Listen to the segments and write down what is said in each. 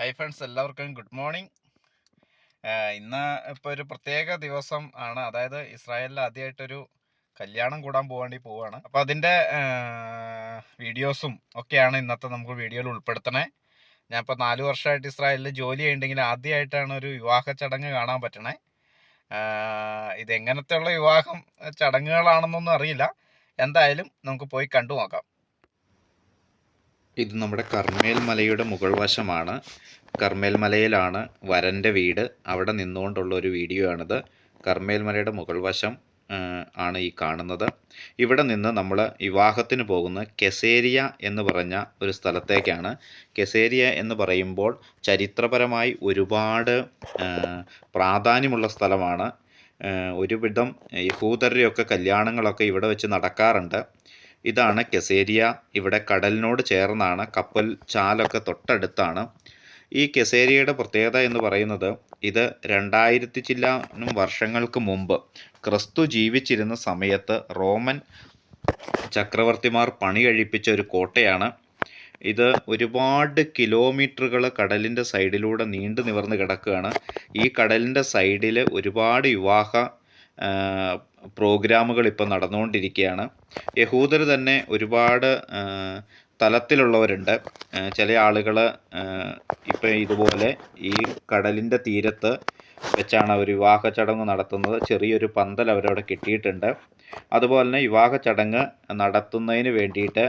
Hi friends, എല്ലാവർക്കും good morning. ഇന്ന് ഇപ്പോൾ ഒരു പ്രത്യേക ദിവസം ആണ്. അതായത് ഇസ്രായേലിൽ ആദ്യമായിട്ടൊരു കല്യാണം കൂടാൻ പോവുകയാണ്. അപ്പോൾ അതിൻ്റെ വീഡിയോസും ഒക്കെയാണ് ഇന്നത്തെ നമുക്ക് വീഡിയോയിൽ ഉൾപ്പെടുത്തണേ. ഞാൻ ഇപ്പോൾ 4 വർഷമായിട്ട് ഇസ്രായേലിൽ ജോലി ചെയ്യുന്നുണ്ടെങ്കിൽ ആദ്യമായിട്ടാണ് ഒരു വിവാഹ ചടങ്ങ് കാണാൻ പറ്റണേ. ഇതെങ്ങനത്തെയുള്ള വിവാഹം ചടങ്ങുകളാണെന്നൊന്നും അറിയില്ല. എന്തായാലും നമുക്ക് പോയി കണ്ടു നോക്കാം. ഇത് നമ്മുടെ കർമ്മേൽ മലയുടെ മുകൾ വശമാണ്. കർമ്മേൽ മലയിലാണ് വരൻ്റെ വീട്. അവിടെ നിന്നുകൊണ്ടുള്ള ഒരു വീഡിയോ ആണിത്. കർമ്മേൽ മലയുടെ മുകൾ വശം ആണ് ഈ കാണുന്നത്. ഇവിടെ നിന്ന് നമ്മൾ വിവാഹത്തിന് പോകുന്ന കെസേരിയ എന്ന് പറഞ്ഞ ഒരു സ്ഥലത്തേക്കാണ്. കെസേരിയ എന്ന് പറയുമ്പോൾ ചരിത്രപരമായി ഒരുപാട് പ്രാധാന്യമുള്ള സ്ഥലമാണ്. ഒരുവിധം യഹൂദരുടെയൊക്കെ കല്യാണങ്ങളൊക്കെ ഇവിടെ വെച്ച് നടക്കാറുണ്ട്. ഇതാണ് കെസേരിയ. ഇവിടെ കടലിനോട് ചേർന്നാണ്. കപ്പൽ ചാലൊക്കെ തൊട്ടടുത്താണ്. ഈ കെസേരിയയുടെ പ്രത്യേകത എന്ന് പറയുന്നത് ഇത് 2000 ചില്ലാനും വർഷങ്ങൾക്ക് മുമ്പ് ക്രിസ്തു ജീവിച്ചിരുന്ന സമയത്ത് റോമൻ ചക്രവർത്തിമാർ പണി കഴിപ്പിച്ച ഒരു കോട്ടയാണ്. ഇത് ഒരുപാട് കിലോമീറ്ററുകൾ കടലിൻ്റെ സൈഡിലൂടെ നീണ്ടു നിവർന്ന് കിടക്കുകയാണ്. ഈ കടലിൻ്റെ സൈഡിൽ ഒരുപാട് വിവാഹ പ്രോഗ്രാമുകൾ ഇപ്പോൾ നടന്നുകൊണ്ടിരിക്കുകയാണ്. യഹൂദർ തന്നെ ഒരുപാട് തലത്തിലുള്ളവരുണ്ട്. ചില ആളുകൾ ഇപ്പോൾ ഇതുപോലെ ഈ കടലിൻ്റെ തീരത്ത് വെച്ചാണ് അവർ വിവാഹ ചടങ്ങ് നടത്തുന്നത്. ചെറിയൊരു പന്തൽ അവരവിടെ കിട്ടിയിട്ടുണ്ട്. അതുപോലെ തന്നെ വിവാഹ ചടങ്ങ് നടത്തുന്നതിന് വേണ്ടിയിട്ട്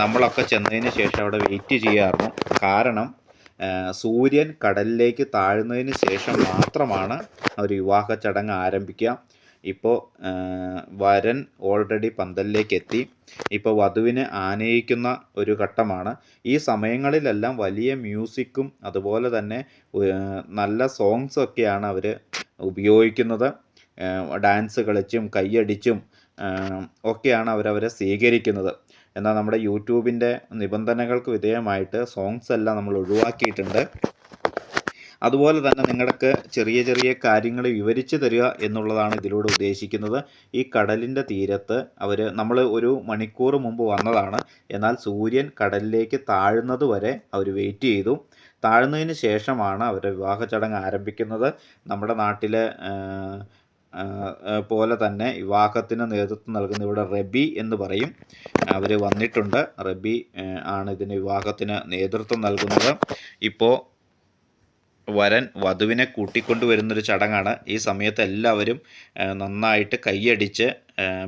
നമ്മളൊക്കെ ചെന്നതിന് ശേഷം അവിടെ വെയിറ്റ് ചെയ്യാറുണ്ട്. കാരണം സൂര്യൻ കടലിലേക്ക് താഴുന്നതിന് ശേഷം മാത്രമാണ് ഒരു വിവാഹ ചടങ്ങ് ആരംഭിക്കുക. ഇപ്പോൾ വരൻ ഓൾറെഡി പന്തലിലേക്ക് എത്തി. ഇപ്പോൾ വധുവിനെ ആനയിക്കുന്ന ഒരു ഘട്ടമാണ്. ഈ സമയങ്ങളിലെല്ലാം വലിയ മ്യൂസിക്കും അതുപോലെ തന്നെ നല്ല സോങ്സൊക്കെയാണ് അവർ ഉപയോഗിക്കുന്നത്. ഡാൻസ് കളിച്ചും കൈയടിച്ചും ഒക്കെയാണ് അവരവരെ സ്വീകരിക്കുന്നത്. എന്നാൽ നമ്മുടെ യൂട്യൂബിൻ്റെ നിബന്ധനകൾക്ക് വിധേയമായിട്ട് സോങ്സ് എല്ലാം നമ്മൾ ഒഴിവാക്കിയിട്ടുണ്ട്. അതുപോലെ തന്നെ നിങ്ങൾക്ക് ചെറിയ ചെറിയ കാര്യങ്ങൾ വിവരിച്ചു തരിക എന്നുള്ളതാണ് ഇതിലൂടെ ഉദ്ദേശിക്കുന്നത്. ഈ കടലിൻ്റെ തീരത്ത് നമ്മൾ ഒരു മണിക്കൂർ മുമ്പ് വന്നതാണ്. എന്നാൽ സൂര്യൻ കടലിലേക്ക് താഴുന്നത് വരെ അവർ വെയിറ്റ് ചെയ്തു. താഴുന്നതിന് ശേഷമാണ് അവരുടെ വിവാഹ ചടങ്ങ് ആരംഭിക്കുന്നത്. നമ്മുടെ നാട്ടിലെ പോലെ തന്നെ വിവാഹത്തിന് നേതൃത്വം നൽകുന്ന ഇവിടെ റബി എന്ന് പറയും. അവർ വന്നിട്ടുണ്ട്. റബി ആണ് ഇതിന് വിവാഹത്തിന് നേതൃത്വം നൽകുന്നത്. ഇപ്പോൾ വരൻ വധുവിനെ കൂട്ടിക്കൊണ്ടുവരുന്നൊരു ചടങ്ങാണ്. ഈ സമയത്ത് എല്ലാവരും നന്നായിട്ട് കൈയടിച്ച്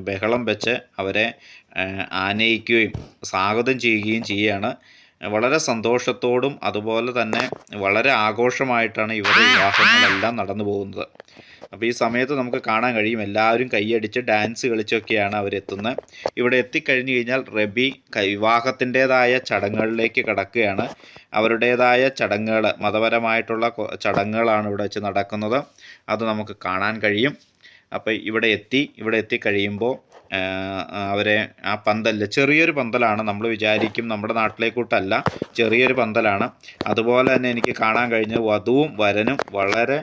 ബഹളം വെച്ച് അവരെ ആനയിക്കുകയും സ്വാഗതം ചെയ്യുകയും ചെയ്യുകയാണ്. വളരെ സന്തോഷത്തോടും അതുപോലെ തന്നെ വളരെ ആഘോഷമായിട്ടാണ് ഇവരുടെ വിവാഹങ്ങളെല്ലാം നടന്നു പോകുന്നത്. അപ്പോൾ ഈ സമയത്ത് നമുക്ക് കാണാൻ കഴിയും എല്ലാവരും കൈയടിച്ച് ഡാൻസ് കളിച്ചൊക്കെയാണ് അവരെത്തുന്നത്. ഇവിടെ എത്തിക്കഴിഞ്ഞു കഴിഞ്ഞാൽ റബി വിവാഹത്തിൻ്റേതായ ചടങ്ങുകളിലേക്ക് കടക്കുകയാണ്. അവരുടേതായ ചടങ്ങുകൾ, മതപരമായിട്ടുള്ള ചടങ്ങുകളാണ് ഇവിടെ വെച്ച് നടക്കുന്നത്. അത് നമുക്ക് കാണാൻ കഴിയും. അപ്പോൾ ഇവിടെ എത്തിക്കഴിയുമ്പോൾ അവരെ ആ പന്തലിൽ, ചെറിയൊരു പന്തലാണ്, നമ്മൾ വിചാരിക്കും നമ്മുടെ നാട്ടിലേക്കൂട്ടല്ല, ചെറിയൊരു പന്തലാണ്. അതുപോലെ തന്നെ എനിക്ക് കാണാൻ കഴിഞ്ഞ വധുവും വരനും വളരെ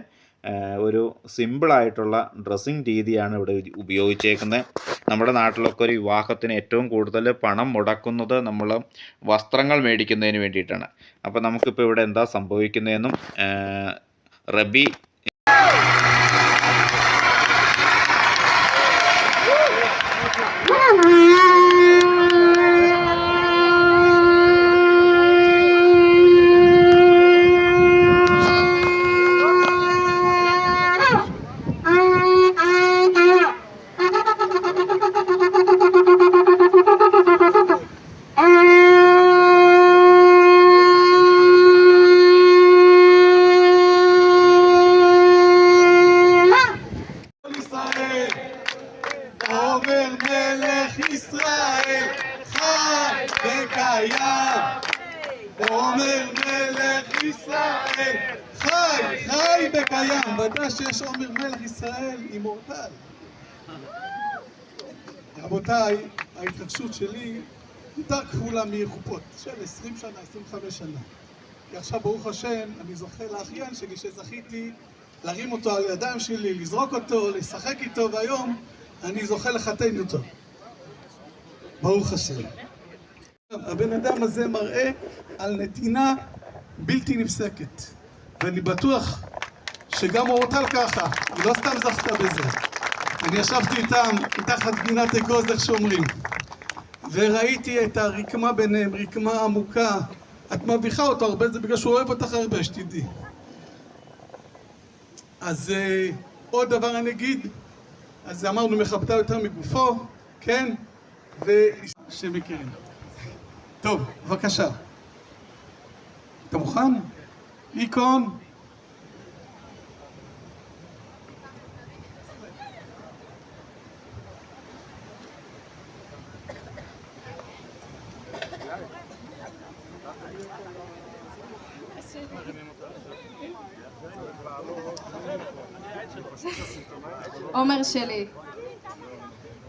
ഒരു സിമ്പിളായിട്ടുള്ള ഡ്രസ്സിങ് രീതിയാണ് ഇവിടെ ഉപയോഗിച്ചേക്കുന്നത്. നമ്മുടെ നാട്ടിലൊക്കെ ഒരു വിവാഹത്തിന് ഏറ്റവും കൂടുതൽ പണം മുടക്കുന്നത് നമ്മൾ വസ്ത്രങ്ങൾ മേടിക്കുന്നതിന് വേണ്ടിയിട്ടാണ്. അപ്പോൾ നമുക്കിപ്പോൾ ഇവിടെ എന്താ സംഭവിക്കുന്നതെന്നും റബി עומר מלך ישראל, חי וקיים. ודאי שיש עומר מלך ישראל אימורטל. רבותיי, ההתרגשות שלי יותר כפולה מחופות של 20 שנה, 25 שנה. כי עכשיו ברוך השם אני זוכה לאחיין שלי שזכיתי להרים אותו על ידיים שלי, לזרוק אותו, לשחק איתו, והיום אני זוכה לחתן אותו. ברוך השם. הבן אדם הזה מראה על נתינה בלתי נפסקת. ואני בטוח שגם אורטל ככה, היא לא סתם זכתה בזה. אני ישבתי איתם מתחת גינת אגוז, איך שאומרים, וראיתי את הרקמה ביניהם, רקמה עמוקה. את מביכה אותו הרבה, זה בגלל שהוא אוהב אותך הרבה, שתדעי. אז עוד דבר אני אגיד, אז אמרנו מכבדה יותר מגופו, כן? שמכירים. טוב, בבקשה. אתה מוכן? איקון. עומר שלי,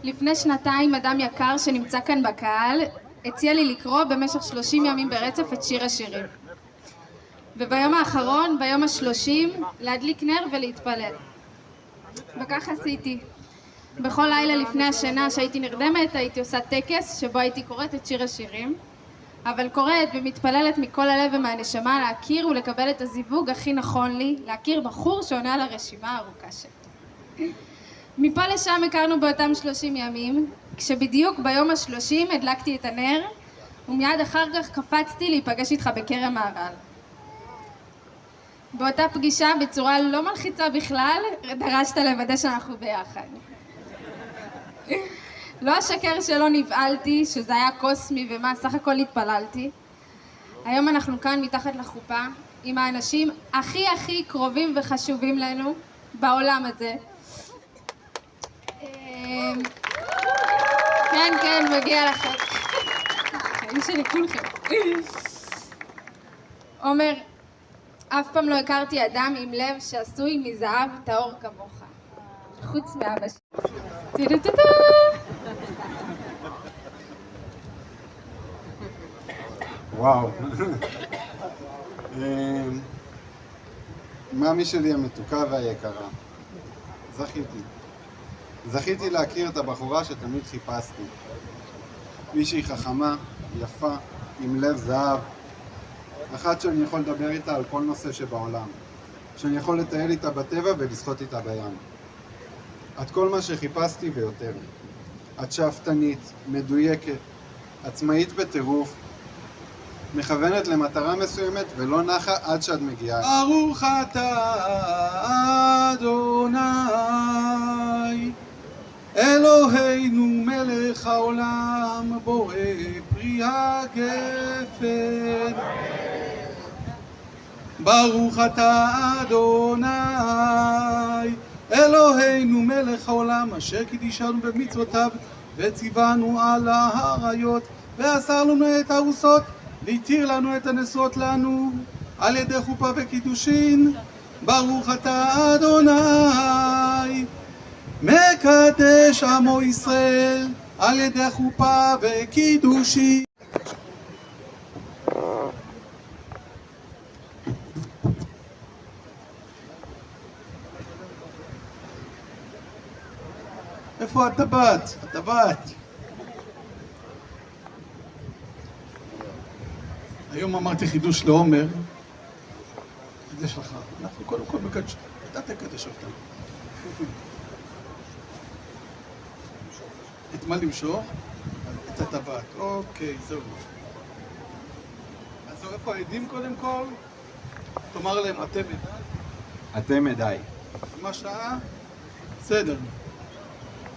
לפני שנתיים אדם יקר שנמצא כאן בקהל הציע לי לקרוא במשך 30 ימים ברצף את שיר השירים, וביום האחרון, ביום ה-30, להדליק נר ולהתפלל. וכך עשיתי. בכל לילה לפני השינה שהייתי נרדמת הייתי עושה טקס שבו הייתי קוראת את שיר השירים, אבל קוראת ומתפללת מכל הלב ומהנשמה להכיר ולקבל את הזיווג הכי נכון לי, להכיר בחור שעונה על הרשימה הארוכה שלי. מפה לשם הכרנו באותם 30 ימים, כשבדיוק ביום ה-30 הדלקתי את הנר, ומיד אחר כך קפצתי להיפגש איתך בכרם מהר"ל. באותה פגישה, בצורה לא מלחיצה בכלל, דרשת לוודא שאנחנו ביחד. לא אשקר שלא נבהלתי, שזה היה קוסמי ומה, סך הכל התפללתי. היום אנחנו כאן מתחת לחופה, עם האנשים הכי הכי קרובים וחשובים לנו בעולם הזה. כן, כן, מגיע לכם. חיים שלי כולכם. עומר, אף פעם לא הכרתי אדם עם לב שעשוי מזהב טהור כמוך. חוץ מאבא שלי. טו-טו-טו-טו! וואו. מאמי שלי המתוקה והיקרה. זכיתי להכיר את הבחורה שתמיד חיפשתי. מישהי חכמה, יפה, עם לב זהב. אחת שאני יכול לדבר איתה על כל נושא שבעולם. שאני יכול לטייל איתה בטבע ולשחות איתה בים. את כל מה שחיפשתי ויותר. את שאפתנית, מדויקת, עצמאית בטירוף, מכוונת למטרה מסוימת ולא נחה עד שאת מגיעה. ברוך אתה אדוני אלוהינו מלך העולם בורא פרי הגפן. ברוך אתה אדוני אלוהינו מלך העולם אשר קידישנו במצוותיו וציוונו על האריות ואסר לנו את הארוסות והתיר לנו את הנשואות לנו על ידי חופה וקידושין. ברוך אתה אדוני מקדש עמו ישראל על ידי חופה וקידושין. איפה הטבעת? הטבעת. היום אמרתי חידוש לעומר. זה שלך. אנחנו קודם כל מקדש. אתה תקדש אותם. את מה למשוך? את הטבעת. אוקיי, זהו. אז זהו, איפה העדים קודם כל? תאמר להם, אתם עדיי. אתם עדיי. מה שעה? בסדר.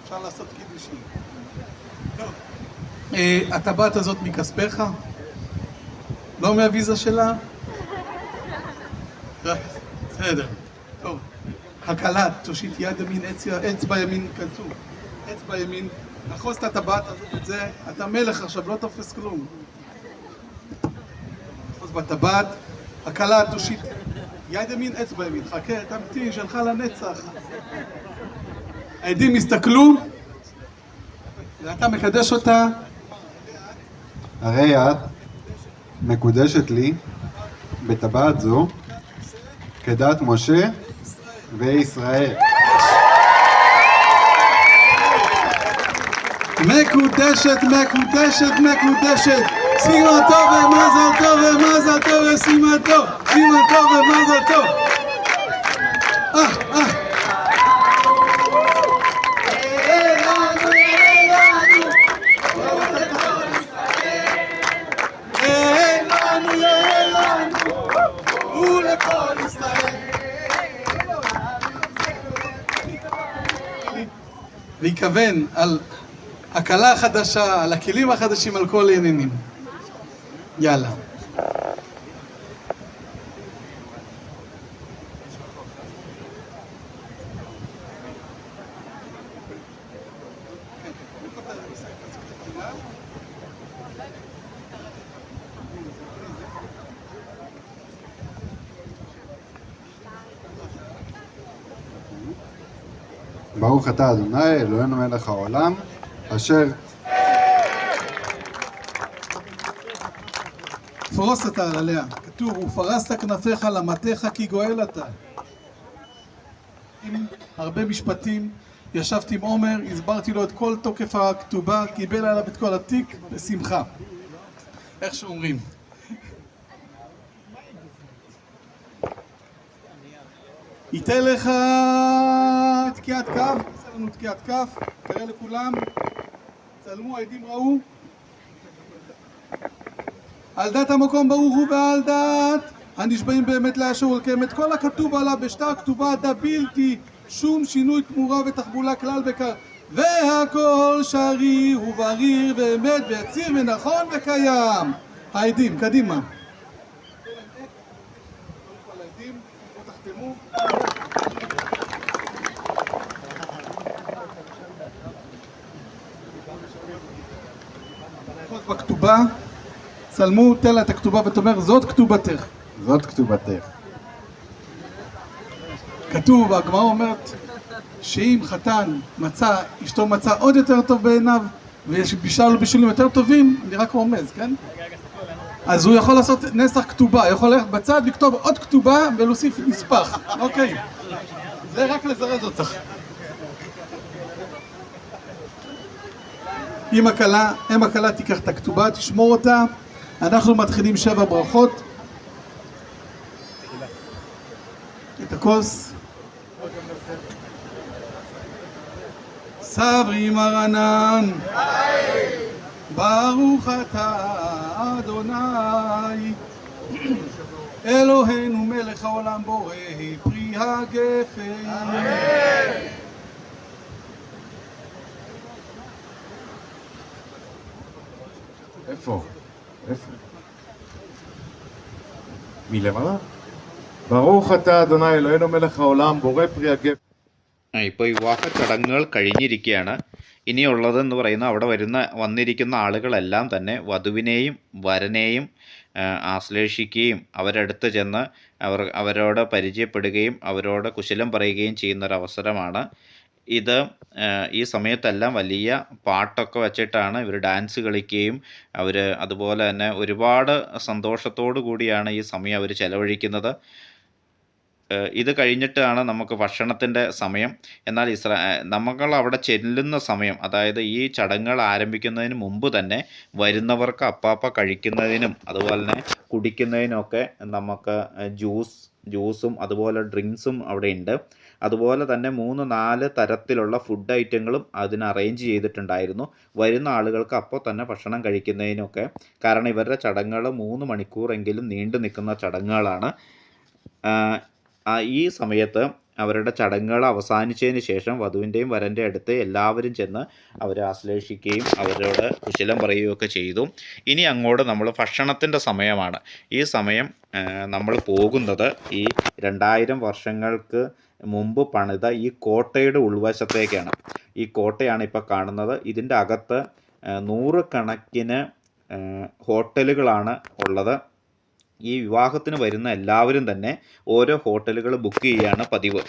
אפשר לעשות קידושים. טוב. הטבעת הזאת מכספך? לא מהוויזה שלה? בסדר. טוב. הקלה, תושיט יד ימין, אצבע ימין כזו. אצבע ימין. נחוז את הטבעת הזאת את זה. אתה מלך עכשיו, לא תופס כלום. נחוז בטבעת. הקלה, תושיט יד ימין, אצבע ימין. חכה, תמתין, שלך לנצח. העדים הסתכלו, ואתה מקדש אותה. הרי את מקודשת לי בטבעת זו כדת משה וישראל. מקודשת, מקודשת, מקודשת. סימן טוב ומזל טוב ומזל טוב וסימן טוב, סימן טוב ומזל טוב. להיכוון על הקלה החדשה, על הכלים החדשים, על כל העניינים. יאללה. ברוך אתה אדוני אלוהינו מלך העולם אשר פרוס אתה עליה, כתוב ופרסת כנפיך למטך כי גואל אתה. עם הרבה משפטים, ישבתי עם עומר, הסברתי לו את כל תוקף הכתובה, קיבל עליו את כל התיק בשמחה, איך שאומרים. ייתן לך תקיעת כף, עשה לנו תקיעת כף, תראה לכולם, צלמו, העדים ראו. על דת המקום ברוך הוא ועל דת הנשבעים באמת לאשר ולקיים את כל הכתוב עליו בשטר כתובה דבילתי, שום שינוי תמורה ותחבולה כלל וקר, והכל שריר ובריר ואמת ויציר ונכון וקיים. העדים, קדימה. בכתובה, צלמו, תן לה את הכתובה ותאמר זאת כתובתך. זאת כתובתך. כתוב, הגמרא אומרת שאם חתן מצא, אשתו מצא עוד יותר טוב בעיניו ויש בישל לו בישולים יותר טובים, נראה כמו רומז, כן? אז הוא יכול לעשות נסח כתובה, יכול ללכת בצד, לכתוב עוד כתובה ולהוסיף נספח, אוקיי? זה רק לזרז אותך. אם הקלה תיקח את הכתובה, תשמור אותה. אנחנו מתחילים 7 ברכות. את הכוס. סברי מרנן, ברוך אתה אדוני אלוהינו מלך העולם בורא פרי הגפן. אמן. איפה? מלמעלה? ברוך אתה אדוני אלוהינו מלך העולם ബോറേ പ്രിയ ഗേഫ്. ഇപ്പോൾ വിവാഹ ചടങ്ങുകൾ കഴിഞ്ഞിരിക്കുകയാണ്. ഇനിയുള്ളതെന്ന് പറയുന്നത് അവിടെ വന്നിരിക്കുന്ന ആളുകളെല്ലാം തന്നെ വധുവിനെയും വരനെയും ആശ്ലേഷിക്കുകയും അവരടുത്ത് ചെന്ന് അവരോട് പരിചയപ്പെടുകയും അവരോട് കുശലം പറയുകയും ചെയ്യുന്നൊരവസരമാണ് ഇത്. ഈ സമയത്തെല്ലാം വലിയ പാട്ടൊക്കെ വച്ചിട്ടാണ് ഇവർ ഡാൻസ് കളിക്കുകയും അതുപോലെ തന്നെ ഒരുപാട് സന്തോഷത്തോടു കൂടിയാണ് ഈ സമയം അവർ ചെലവഴിക്കുന്നത്. ഇത് കഴിഞ്ഞിട്ടാണ് നമുക്ക് ഭക്ഷണത്തിൻ്റെ സമയം. എന്നാൽ നമ്മൾ അവിടെ ചെല്ലുന്ന സമയം, അതായത് ഈ ചടങ്ങുകൾ ആരംഭിക്കുന്നതിന് മുമ്പ് തന്നെ വരുന്നവർക്ക് അപ്പാപ്പ കഴിക്കുന്നതിനും അതുപോലെ തന്നെ കുടിക്കുന്നതിനൊക്കെ നമുക്ക് ജ്യൂസും അതുപോലെ ഡ്രിങ്ക്സും അവിടെ ഉണ്ട്. അതുപോലെ തന്നെ 3-4 തരത്തിലുള്ള ഫുഡ് ഐറ്റങ്ങളും അതിന് അറേഞ്ച് ചെയ്തിട്ടുണ്ടായിരുന്നു വരുന്ന ആളുകൾക്ക് അപ്പോൾ തന്നെ ഭക്ഷണം കഴിക്കുന്നതിനൊക്കെ. കാരണം ഇവരുടെ ചടങ്ങുകൾ 3 മണിക്കൂറെങ്കിലും നീണ്ടു നിൽക്കുന്ന ചടങ്ങുകളാണ്. ഈ സമയത്ത് അവരുടെ ചടങ്ങുകൾ അവസാനിച്ചതിന് ശേഷം വധുവിൻ്റെയും വരൻ്റെ അടുത്ത് എല്ലാവരും ചെന്ന് അവരെ ആശ്ലേഷിക്കുകയും അവരോട് കുശലം പറയുകയൊക്കെ ചെയ്തു. ഇനി അങ്ങോട്ട് നമ്മൾ ഭക്ഷണത്തിൻ്റെ സമയമാണ്. ഈ സമയം നമ്മൾ പോകുന്നത് ഈ 2000 വർഷങ്ങൾക്ക് മുമ്പ് പണിത ഈ കോട്ടയുടെ ഉൾവശത്തേക്കാണ്. ഈ കോട്ടയാണ് ഇപ്പോൾ കാണുന്നത്. ഇതിൻ്റെ അകത്ത് 100 കണക്കിന് ഹോട്ടലുകളാണ് ഉള്ളത്. ഈ വിവാഹത്തിന് വരുന്ന എല്ലാവരും തന്നെ ഓരോ ഹോട്ടലുകൾ ബുക്ക് ചെയ്യുകയാണ് പതിവ്.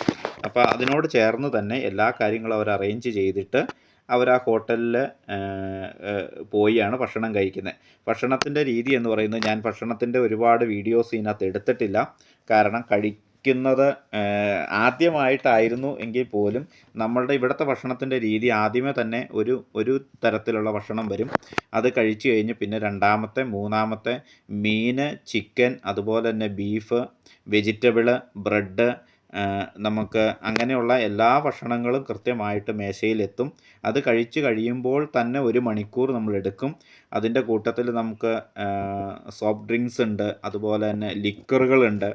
അപ്പോൾ അതിനോട് ചേർന്ന് തന്നെ എല്ലാ കാര്യങ്ങളും അവർ അറേഞ്ച് ചെയ്തിട്ട് അവർ ആ ഹോട്ടലിൽ പോയാണ് ഭക്ഷണം കഴിക്കുന്നത്. ഭക്ഷണത്തിൻ്റെ രീതി എന്ന് പറയുന്നത്, ഞാൻ ഭക്ഷണത്തിൻ്റെ ഒരുപാട് വീഡിയോസ് ഇതിനകത്ത് എടുത്തിട്ടില്ല. കാരണം കഴിക്കുന്നത് ആദ്യമായിട്ടായിരുന്നു എങ്കിൽ പോലും നമ്മളുടെ ഇവിടുത്തെ ഭക്ഷണത്തിൻ്റെ രീതി ആദ്യമേ തന്നെ ഒരു തരത്തിലുള്ള ഭക്ഷണം വരും. അത് കഴിച്ചു കഴിഞ്ഞ് പിന്നെ രണ്ടാമത്തെ മൂന്നാമത്തെ മീൻ, ചിക്കൻ, അതുപോലെ തന്നെ ബീഫ്, വെജിറ്റബിള്, ബ്രെഡ്, നമുക്ക് അങ്ങനെയുള്ള എല്ലാ ഭക്ഷണങ്ങളും കൃത്യമായിട്ട് മേശയിലെത്തും. അത് കഴിച്ച് കഴിയുമ്പോൾ തന്നെ 1 മണിക്കൂർ നമ്മളെടുക്കും. അതിൻ്റെ കൂട്ടത്തിൽ നമുക്ക് സോഫ്റ്റ് ഡ്രിങ്ക്സ് ഉണ്ട്, അതുപോലെ തന്നെ ലിക്കറുകളുണ്ട്.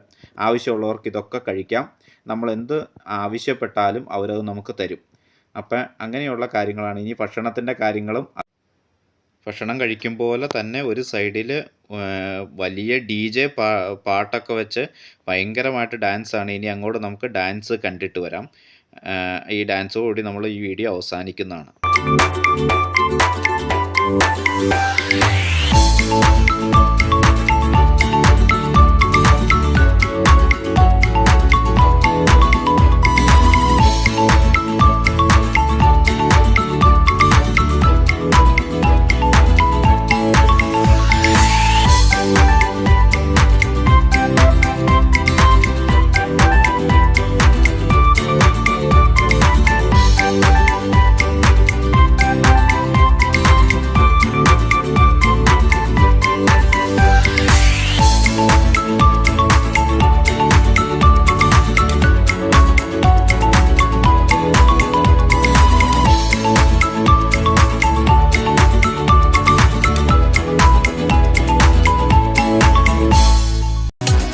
ആവശ്യമുള്ളവർക്ക് ഇതൊക്കെ കഴിക്കാം. നമ്മളെന്ത് ആവശ്യപ്പെട്ടാലും അവരത് നമുക്ക് തരും. അപ്പം അങ്ങനെയുള്ള കാര്യങ്ങളാണ്. ഇനി ഭക്ഷണത്തിൻ്റെ കാര്യങ്ങളും ഭക്ഷണം കഴിക്കും പോലെ തന്നെ ഒരു സൈഡിൽ വലിയ DJ പാട്ടൊക്കെ വെച്ച് ഭയങ്കരമായിട്ട് ഡാൻസാണ്. ഇനി അങ്ങോട്ട് നമുക്ക് ഡാൻസ് കണ്ടിട്ട് വരാം. ഈ ഡാൻസോടുകൂടി നമ്മൾ ഈ വീഡിയോ അവസാനിക്കുന്നതാണ്.